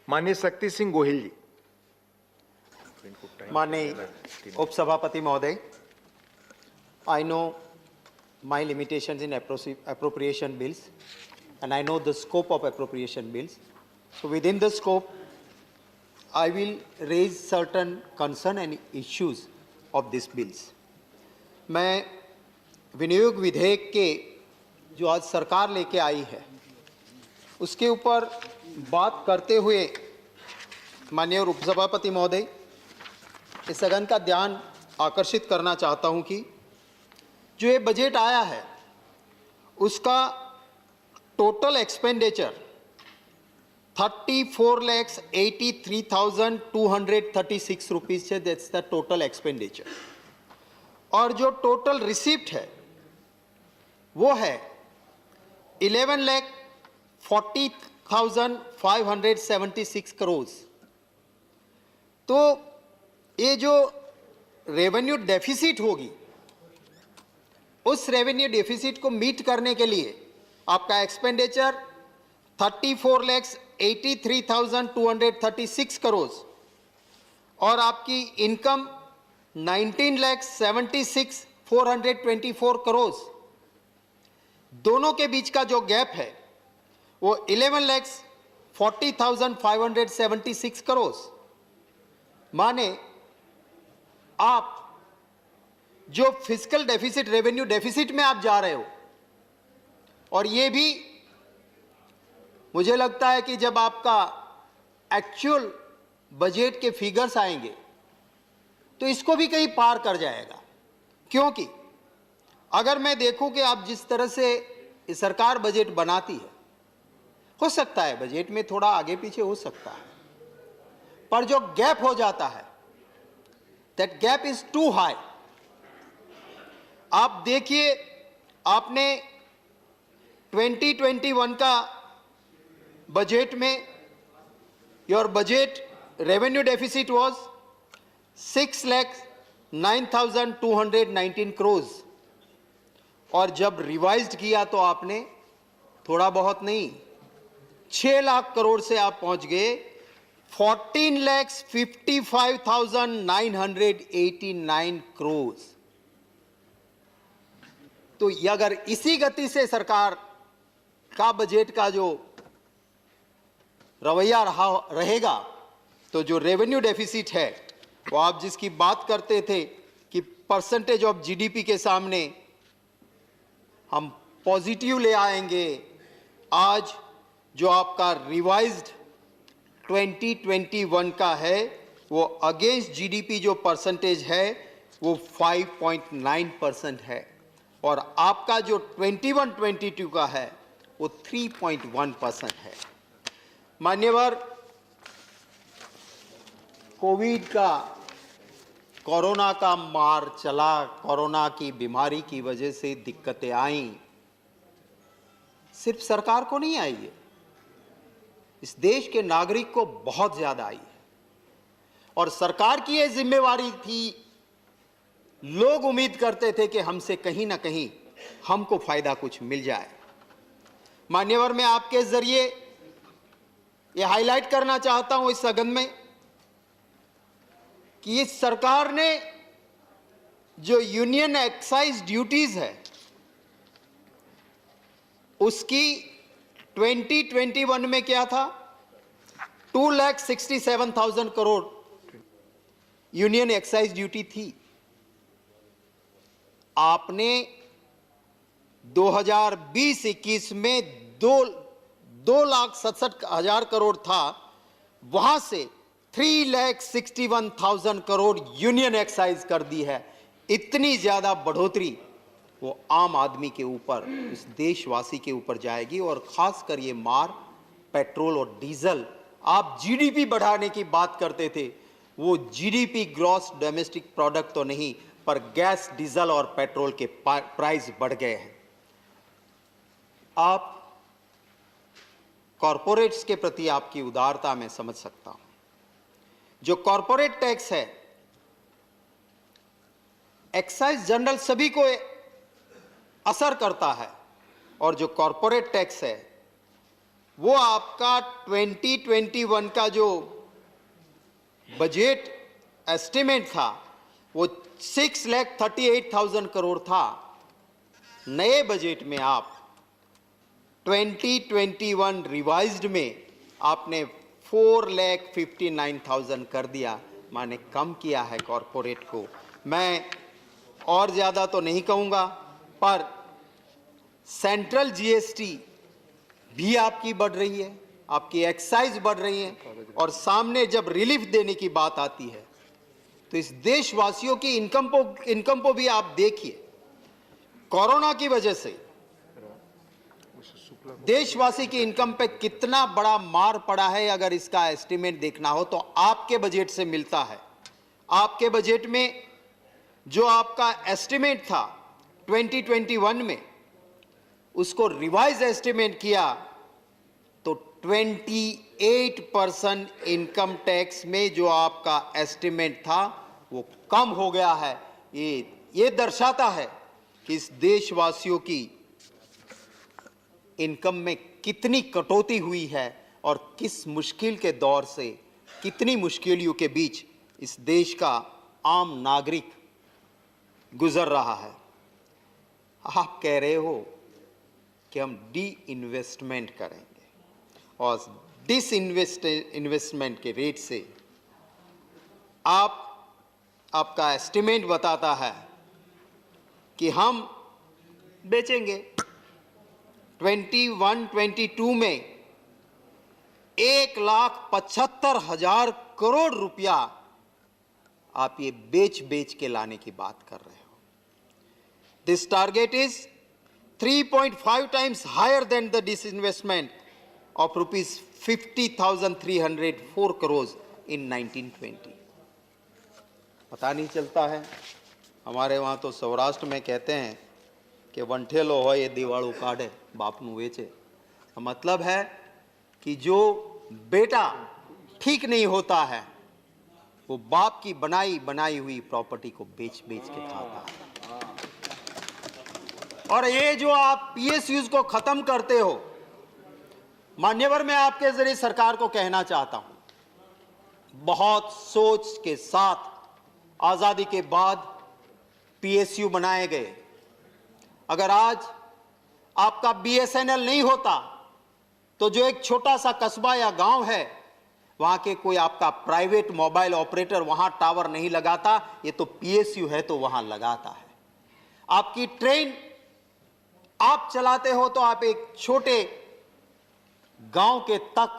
माननीय शक्ति सिंह गोहिल जी। माननीय उपसभापति महोदय, I know my limitations in appropriation bills, and I know the scope of appropriation bills. So within the scope, I will raise certain concern and issues of these bills. मैं विनियोग विधेयक के जो आज सरकार लेके आई है उसके ऊपर बात करते हुए माननीय उपसभापति महोदय, इस सदन का ध्यान आकर्षित करना चाहता हूं कि जो ये बजट आया है उसका टोटल एक्सपेंडिचर 34,83,236 रुपीज है। That's the total expenditure. और जो टोटल रिसिप्ट है वो है 11,40,576 करोड़। तो ये जो रेवेन्यू डेफिसिट होगी उस रेवेन्यू डेफिसिट को मीट करने के लिए आपका एक्सपेंडिचर 34,83,236 करोड़ और आपकी इनकम 19,76,424 करोड़, दोनों के बीच का जो गैप है वो 11,40,576 करोड़। माने आप जो फिस्कल डेफिसिट रेवेन्यू डेफिसिट में आप जा रहे हो, और ये भी मुझे लगता है कि जब आपका एक्चुअल बजट के फिगर्स आएंगे तो इसको भी कहीं पार कर जाएगा। क्योंकि अगर मैं देखूं कि आप जिस तरह से सरकार बजट बनाती है, हो सकता है बजट में थोड़ा आगे पीछे हो सकता है, पर जो गैप हो जाता है that gap is too high. आप देखिए, आपने 2021 का बजट में your budget revenue deficit was 6,09,219 crore, और जब रिवाइज्ड किया तो आपने थोड़ा बहुत नहीं 6 लाख करोड़ से आप पहुंच गए 14,55,989 करोड़। तो अगर इसी गति से सरकार का बजट का जो रवैया रहेगा तो जो रेवेन्यू डेफिसिट है वो आप जिसकी बात करते थे कि परसेंटेज ऑफ जीडीपी के सामने हम पॉजिटिव ले आएंगे, आज जो आपका रिवाइज्ड 2021 का है वो अगेंस्ट जीडीपी जो परसेंटेज है वो 5.9% है, और आपका जो 21-22 का है वो 3.1% है। मान्यवर, कोरोना का मार चला, कोरोना की बीमारी की वजह से दिक्कतें आई, सिर्फ सरकार को नहीं आई है, इस देश के नागरिक को बहुत ज्यादा आई है। और सरकार की यह जिम्मेवारी थी, लोग उम्मीद करते थे कि हमसे कहीं ना कहीं हमको फायदा कुछ मिल जाए। मान्यवर, मैं आपके जरिए यह हाईलाइट करना चाहता हूं इस सदन में कि इस सरकार ने जो यूनियन एक्साइज ड्यूटीज है उसकी 2021 में क्या था, 2,67,000 करोड़ यूनियन एक्साइज ड्यूटी थी। आपने 2020-21 में 2,67,000 करोड़ था, वहां से 3,61,000 करोड़ यूनियन एक्साइज कर दी है। इतनी ज्यादा बढ़ोतरी वो आम आदमी के ऊपर, इस देशवासी के ऊपर जाएगी, और खासकर ये मार पेट्रोल और डीजल। आप जीडीपी बढ़ाने की बात करते थे, वो जीडीपी ग्रॉस डोमेस्टिक प्रोडक्ट तो नहीं, पर गैस, डीजल और पेट्रोल के प्राइस बढ़ गए हैं। आप कॉरपोरेट्स के प्रति आपकी उदारता मैं समझ सकता हूं। जो कॉरपोरेट टैक्स है, एक्साइज जनरल सभी को असर करता है, और जो कॉरपोरेट टैक्स है वो आपका 2021 का जो बजट एस्टिमेट था वो 6,38,000 करोड़ था। नए बजट में आप 2021 रिवाइज्ड में आपने 4,59,000 कर दिया, माने कम किया है कॉरपोरेट को। मैं और ज़्यादा तो नहीं कहूँगा, पर सेंट्रल जीएसटी भी आपकी बढ़ रही है, आपकी एक्साइज बढ़ रही है, और सामने जब रिलीफ देने की बात आती है तो इस देशवासियों की इनकम को भी आप देखिए। कोरोना की वजह से देशवासी की इनकम पे कितना बड़ा मार पड़ा है, अगर इसका एस्टिमेट देखना हो तो आपके बजट से मिलता है। आपके बजट में जो आपका एस्टिमेट था 2021 में, उसको रिवाइज एस्टिमेट किया तो 28% इनकम टैक्स में जो आपका एस्टिमेट था वो कम हो गया है। ये दर्शाता है कि इस देशवासियों की इनकम में कितनी कटौती हुई है और किस मुश्किल के दौर से, कितनी मुश्किलों के बीच इस देश का आम नागरिक गुजर रहा है। आप कह रहे हो कि हम डी इन्वेस्टमेंट करेंगे और डिस इन्वेस्टमेंट के रेट से आपका एस्टिमेट बताता है कि हम बेचेंगे 21-22 में 1,75,000 करोड़ रुपया आप ये बेच के लाने की बात कर रहे हो। This target is 3.5 times higher than the disinvestment of rupees 50,304 crores in 1920. पता नहीं चलता है। हमारे वहाँ तो सौराष्ट्र में कहते हैं कि वंठेलो हो ये दिवाड़ू काढ़े बाप नू वेचे। मतलब है कि जो बेटा ठीक नहीं होता है वो बाप की बनाई हुई प्रॉपर्टी को बेच के खाता है। और ये जो आप पीएसयूज को खत्म करते हो, मान्यवर, मैं आपके जरिए सरकार को कहना चाहता हूं, बहुत सोच के साथ आजादी के बाद पीएसयू बनाए गए। अगर आज आपका बीएसएनएल नहीं होता तो जो एक छोटा सा कस्बा या गांव है वहां के कोई आपका प्राइवेट मोबाइल ऑपरेटर वहां टावर नहीं लगाता, ये तो पीएसयू है तो वहां लगाता है। आपकी ट्रेन आप चलाते हो तो आप एक छोटे गांव के तक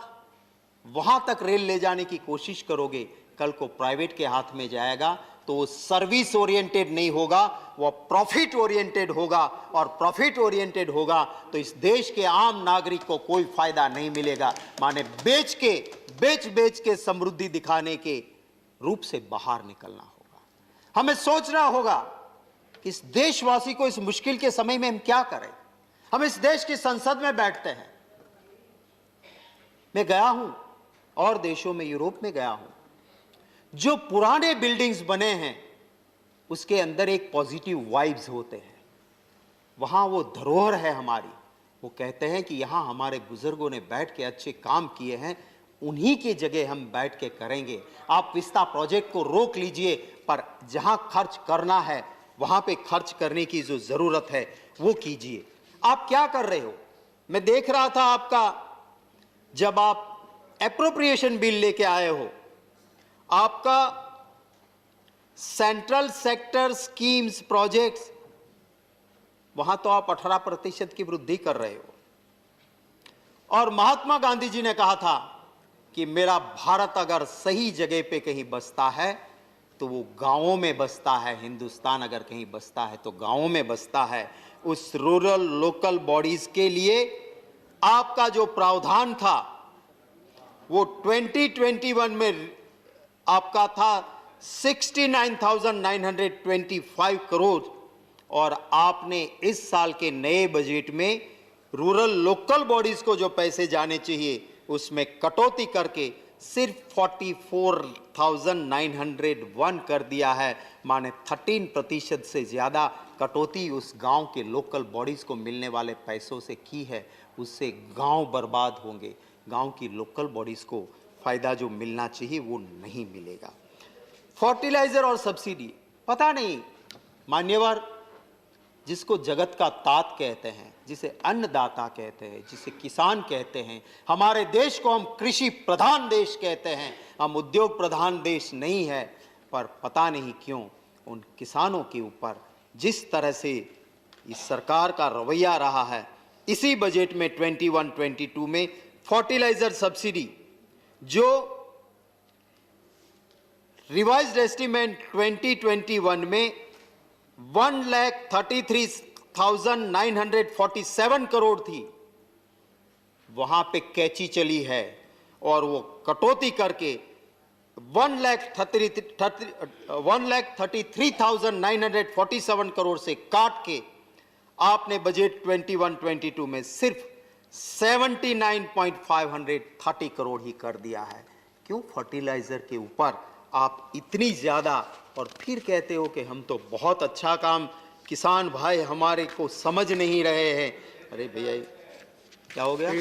वहां तक रेल ले जाने की कोशिश करोगे, कल को प्राइवेट के हाथ में जाएगा तो वो सर्विस ओरिएंटेड नहीं होगा, वो प्रॉफिट ओरिएंटेड होगा, और प्रॉफिट ओरिएंटेड होगा तो इस देश के आम नागरिक को कोई फायदा नहीं मिलेगा। माने बेच के समृद्धि दिखाने के रूप से बाहर निकलना होगा। हमें सोचना होगा कि इस देशवासी को इस मुश्किल के समय में हम क्या करें। हम इस देश की संसद में बैठते हैं। मैं गया हूं और देशों में, यूरोप में गया हूं, जो पुराने बिल्डिंग्स बने हैं उसके अंदर एक पॉजिटिव वाइब्स होते हैं। वहां वो धरोहर है हमारी। वो कहते हैं कि यहां हमारे बुजुर्गों ने बैठ के अच्छे काम किए हैं, उन्हीं की जगह हम बैठ के करेंगे। आप विस्ता प्रोजेक्ट को रोक लीजिए, पर जहां खर्च करना है वहां पे खर्च करने की जो जरूरत है वो कीजिए। आप क्या कर रहे हो? मैं देख रहा था आपका, जब आप एप्रोप्रिएशन बिल लेके आए हो, आपका सेंट्रल सेक्टर स्कीम्स प्रोजेक्ट्स, वहां तो आप 18% की वृद्धि कर रहे हो। और महात्मा गांधी जी ने कहा था कि मेरा भारत अगर सही जगह पे कहीं बसता है तो वो गांवों में बसता है। हिंदुस्तान अगर कहीं बसता है तो गांवों में बसता है। उस रूरल लोकल बॉडीज के लिए आपका जो प्रावधान था वो 2021 में आपका था 69,925 करोड़, और आपने इस साल के नए बजट में रूरल लोकल बॉडीज को जो पैसे जाने चाहिए उसमें कटौती करके सिर्फ 44,901 कर दिया है, माने 13% से ज़्यादा कटौती उस गांव के लोकल बॉडीज़ को मिलने वाले पैसों से की है। उससे गांव बर्बाद होंगे, गांव की लोकल बॉडीज़ को फ़ायदा जो मिलना चाहिए वो नहीं मिलेगा। फर्टिलाइज़र और सब्सिडी, पता नहीं मान्यवर, जिसको जगत का तात कहते हैं, जिसे अन्नदाता कहते हैं, जिसे किसान कहते हैं, हमारे देश को हम कृषि प्रधान देश कहते हैं, हम उद्योग प्रधान देश नहीं है, पर पता नहीं क्यों उन किसानों के ऊपर जिस तरह से इस सरकार का रवैया रहा है। इसी बजट में 21-22 में फर्टिलाइजर सब्सिडी जो रिवाइज्ड एस्टीमेट 2021 में 1,33,947 करोड़ थी, वहां पे कैची चली है और वो कटौती करके 1,33,947 करोड़ से काट के आपने बजट 21-22 में सिर्फ 79,530 करोड़ ही कर दिया है। क्यों फर्टिलाइजर के ऊपर आप इतनी ज्यादा, और फिर कहते हो कि हम तो बहुत अच्छा काम, किसान भाई हमारे को समझ नहीं रहे हैं। अरे भैया क्या हो गया?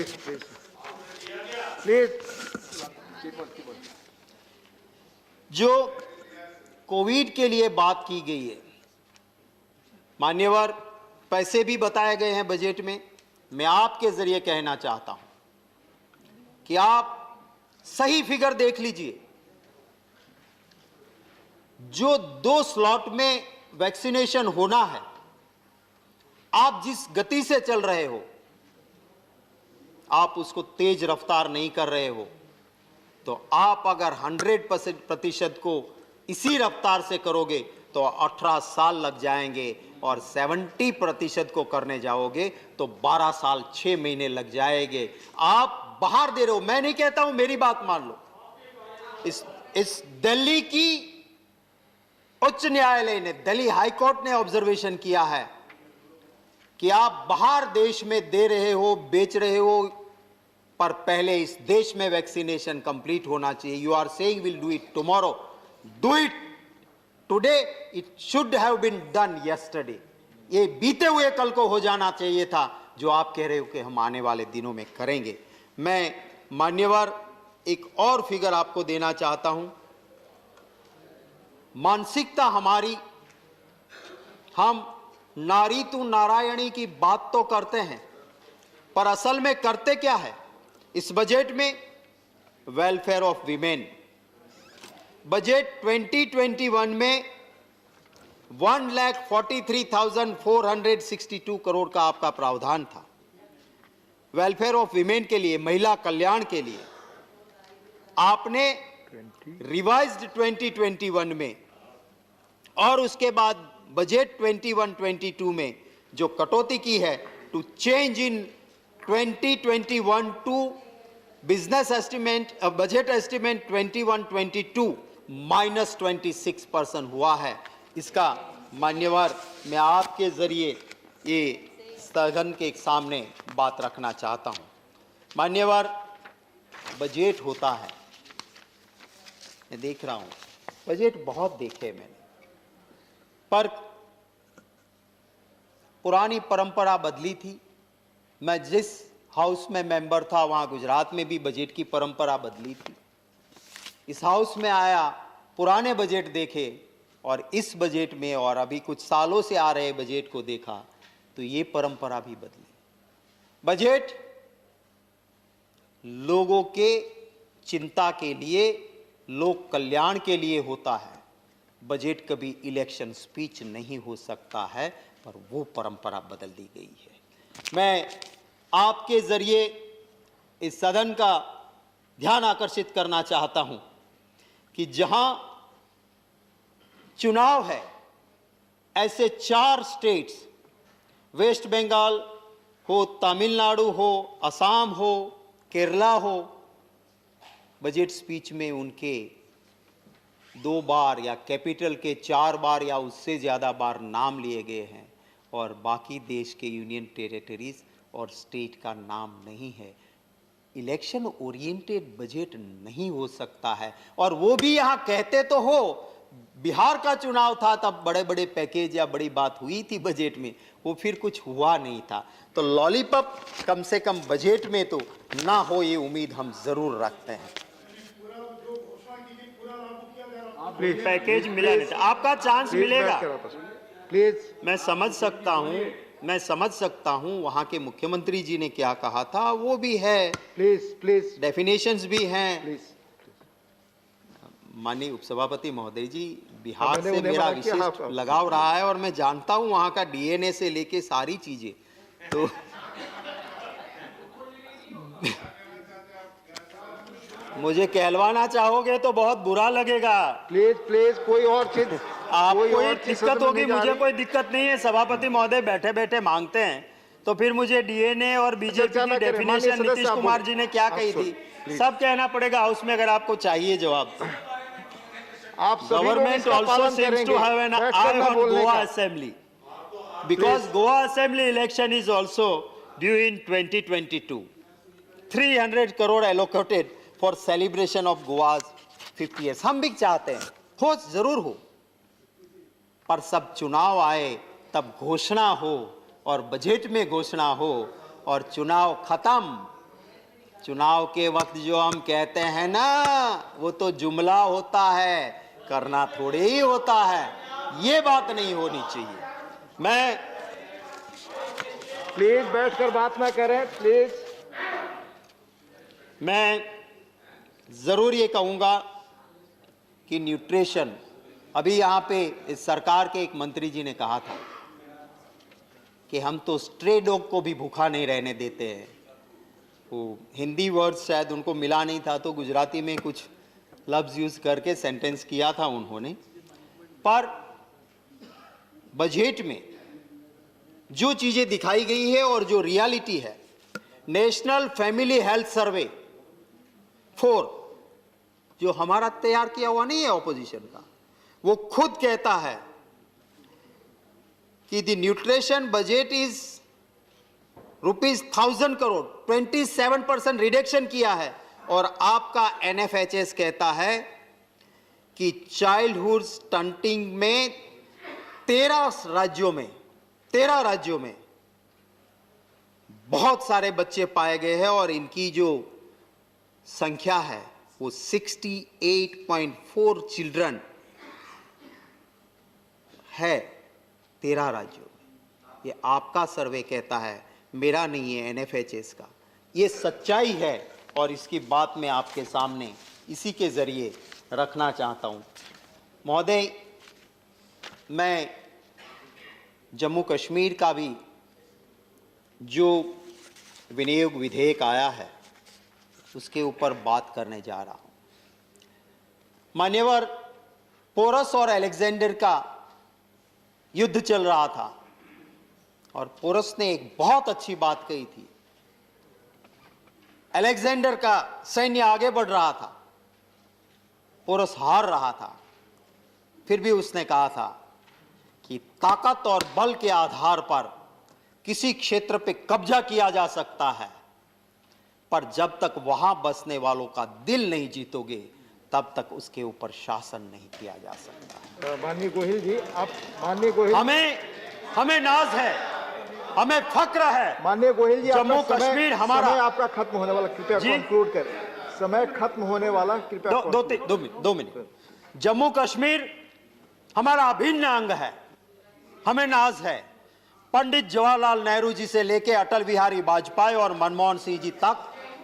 प्लीज जो कोविड के लिए बात की गई है, मान्यवर पैसे भी बताए गए हैं बजट में। मैं आपके जरिए कहना चाहता हूं कि आप सही फिगर देख लीजिए। जो 2 स्लॉट में वैक्सीनेशन होना है, आप जिस गति से चल रहे हो, आप उसको तेज रफ्तार नहीं कर रहे हो, तो आप अगर 100% को इसी रफ्तार से करोगे तो 18 साल लग जाएंगे, और 70% को करने जाओगे तो 12 साल 6 महीने लग जाएंगे। आप बाहर दे रहे हो, मैं नहीं कहता हूं, मेरी बात मान लो। इस दिल्ली की उच्च न्यायालय ने, दिल्ली हाई कोर्ट ने ऑब्जर्वेशन किया है कि आप बाहर देश में दे रहे हो, बेच रहे हो, पर पहले इस देश में वैक्सीनेशन कंप्लीट होना चाहिए। You are saying will do it tomorrow, do it today, it should have been done yesterday. ये बीते हुए कल को हो जाना चाहिए था, जो आप कह रहे हो कि हम आने वाले दिनों में करेंगे। मैं मान्यवर एक और फिगर आपको देना चाहता हूं। मानसिकता हमारी, हम नारी तू नारायणी की बात तो करते हैं, पर असल में करते क्या है? इस बजट में वेलफेयर ऑफ वीमेन, बजट 2021 में 1,43,462 करोड़ का आपका प्रावधान था वेलफेयर ऑफ वीमेन के लिए, महिला कल्याण के लिए। आपने रिवाइज्ड 2021 में और उसके बाद बजट 21-22 में जो कटौती की है, to change in 2021 to business estimate, budget estimate 21-22 -26% हुआ है। इसका मान्यवर मैं आपके जरिए ये सदन के सामने बात रखना चाहता हूं। मान्यवर बजट होता है, मैं देख रहा हूं, बजट बहुत देखे मैंने, पर पुरानी परंपरा बदली थी। मैं जिस हाउस में मेंबर था वहां गुजरात में भी बजट की परंपरा बदली थी। इस हाउस में आया, पुराने बजट देखे, और इस बजट में और अभी कुछ सालों से आ रहे बजट को देखा तो ये परंपरा भी बदली। बजट लोगों के चिंता के लिए, लोक कल्याण के लिए होता है। बजट कभी इलेक्शन स्पीच नहीं हो सकता है, पर वो परंपरा बदल दी गई है। मैं आपके जरिए इस सदन का ध्यान आकर्षित करना चाहता हूं कि जहां चुनाव है, ऐसे 4 स्टेट्स, वेस्ट बंगाल हो, तमिलनाडु हो, असम हो, केरला हो, बजट स्पीच में उनके 2 बार या कैपिटल के 4 बार या उससे ज़्यादा बार नाम लिए गए हैं, और बाकी देश के यूनियन टेरिटरीज और स्टेट का नाम नहीं है। इलेक्शन ओरिएंटेड बजट नहीं हो सकता है। और वो भी यहाँ कहते तो हो, बिहार का चुनाव था तब बड़े बड़े पैकेज या बड़ी बात हुई थी बजट में, वो फिर कुछ हुआ नहीं था। तो लॉलीपॉप कम से कम बजट में तो ना हो, ये उम्मीद हम जरूर रखते हैं। पैकेज मिला नहीं था, आपका चांस मिलेगा। प्लीज मैं समझ सकता हूं वहां के मुख्यमंत्री जी ने क्या कहा था, वो भी है, प्लीज डेफिनेशंस भी हैं। प्लीज माननीय उपसभापति महोदय जी, बिहार मैंने से उन्हें मेरा मना किया, विशेष हाँ, लगाव रहा है और मैं जानता हूं वहां का डीएनए से लेके सारी चीजें। तो मुझे कहलवाना चाहोगे तो बहुत बुरा लगेगा। प्लीज कोई और चीज आपको कोई दिक्कत होगी, मुझे कोई दिक्कत नहीं है। सभापति महोदय बैठे बैठे मांगते हैं तो फिर मुझे डीएनए और बीजेपी की डेफिनेशन नीतीश कुमार जी ने क्या कही थी सब कहना पड़ेगा हाउस में, अगर आपको चाहिए जवाब। आप government also seems to have an eye on Goa assembly because Goa assembly election is also due in 2022। 300 crore allocated for celebration of Goa's 50 years. हम भी चाहते हैं हो, जरूर हो, पर सब चुनाव आए तब घोषणा हो और बजट में घोषणा हो और चुनाव खत्म। चुनाव के वक्त जो हम कहते हैं ना, वो तो जुमला होता है, करना थोड़े ही होता है। ये बात नहीं होनी चाहिए। मैं प्लीज बैठकर बात ना करें, प्लीज। मैं जरूर ये कहूंगा कि न्यूट्रिशन, अभी यहां पे इस सरकार के एक मंत्री जी ने कहा था कि हम तो स्ट्रे डॉग को भी भूखा नहीं रहने देते हैं। वो हिंदी वर्ड शायद उनको मिला नहीं था तो गुजराती में कुछ लफ्ज यूज करके सेंटेंस किया था उन्होंने। पर बजट में जो चीजें दिखाई गई है और जो रियलिटी है, नेशनल फैमिली हेल्थ सर्वे 4 जो हमारा तैयार किया हुआ नहीं है ऑपोजिशन का, वो खुद कहता है कि the nutrition budget is ₹1000 crore, 27% reduction किया है। और आपका एनएफएचएस कहता है कि चाइल्डहुड स्टंटिंग में 13 राज्यों में बहुत सारे बच्चे पाए गए हैं और इनकी जो संख्या है वो 68.4 चिल्ड्रन है 13 राज्यों में। ये आपका सर्वे कहता है, मेरा नहीं है, एनएफएचएस का। ये सच्चाई है और इसकी बात मैं आपके सामने इसी के जरिए रखना चाहता हूं। महोदय, मैं जम्मू कश्मीर का भी जो विनियोग विधेयक आया है उसके ऊपर बात करने जा रहा हूं। मान्यवर, पोरस और अलेक्जेंडर का युद्ध चल रहा था और पोरस ने एक बहुत अच्छी बात कही थी। अलेक्जेंडर का सैन्य आगे बढ़ रहा था, पोरस हार रहा था, फिर भी उसने कहा था कि ताकत और बल के आधार पर किसी क्षेत्र पे कब्जा किया जा सकता है, पर जब तक वहां बसने वालों का दिल नहीं जीतोगे तब तक उसके ऊपर शासन नहीं किया जा सकता। माननीय गोहिल जी, आप माननीय गोहिल, हमें नाज है, हमें फक्र है। माननीय गोहिल जी, जम्मू कश्मीर हमारा, समय आपका खत्म होने वाला, कृपया कंक्लूड करें। समय खत्म होने वाला, कृपया दो मिनट। जम्मू कश्मीर हमारा अभिन्न अंग है, हमें नाज है। पंडित जवाहरलाल नेहरू जी से लेके अटल बिहारी वाजपेयी और मनमोहन सिंह जी तक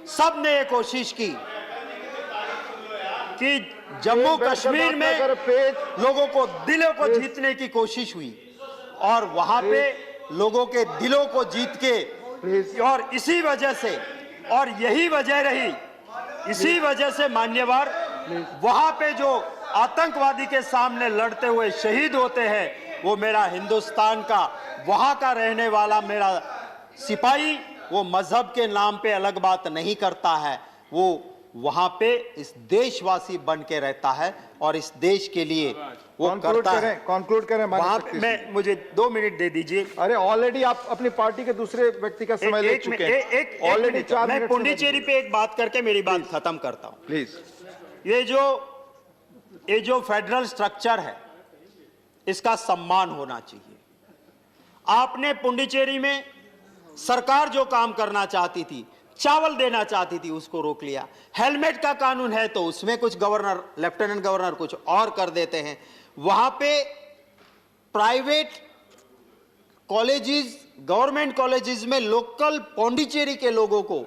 सबने ये कोशिश की कि जम्मू कश्मीर में लोगों को दिलों को जीतने की कोशिश हुई और वहां पे लोगों के दिलों को जीत के, और इसी वजह से, और यही वजह रही, इसी वजह से मान्यवर, वहां पे जो आतंकवादी के सामने लड़ते हुए शहीद होते हैं, वो मेरा हिंदुस्तान का, वहां का रहने वाला मेरा सिपाही, वो मजहब के नाम पे अलग बात नहीं करता है, वो वहां पे इस देशवासी बन के रहता है और इस देश के लिए वो कंक्लूड करता है। करें, कंक्लूड करें माननीय वहां शक्ति मैं सिंह। मुझे 2 मिनट दे दीजिए। अरे ऑलरेडी आप अपनी पार्टी के दूसरे व्यक्ति का समय ले चुके हैं। ऑलरेडी मिनट, 4 मैं मिनट पुंडुचेरी पे एक बात करके मेरी बात खत्म करता हूं। प्लीज। ये जो फेडरल स्ट्रक्चर है, इसका सम्मान होना चाहिए। आपने पुंडुचेरी में सरकार जो काम करना चाहती थी, चावल देना चाहती थी, उसको रोक लिया। हेलमेट का कानून है तो उसमें कुछ गवर्नर, लेफ्टिनेंट गवर्नर कुछ और कर देते हैं। वहां पे प्राइवेट कॉलेजेस, गवर्नमेंट कॉलेजेस में लोकल पौंडीचेरी के लोगों को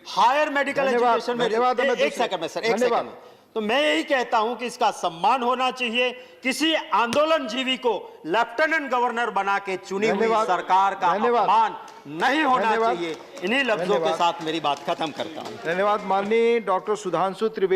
हायर मेडिकल धन्यवाद, एजुकेशन में धन्यवाद, हमें एक दूसरे- सेकंड में सर, एक धन्यवाद। सेकंड में। तो मैं यही कहता हूं कि इसका सम्मान होना चाहिए। किसी आंदोलन जीवी को लेफ्टिनेंट गवर्नर बना के चुनी हुई धन्यवाद, सरकार का धन्यवाद। अपमान नहीं होना धन्यवाद, चाहिए। इन्हीं लफ्जों के धन्यवाद। साथ मेरी बात खत्म करता हूं। धन्यवाद माननीय डॉक्टर सुधांशु त्रिवेदी।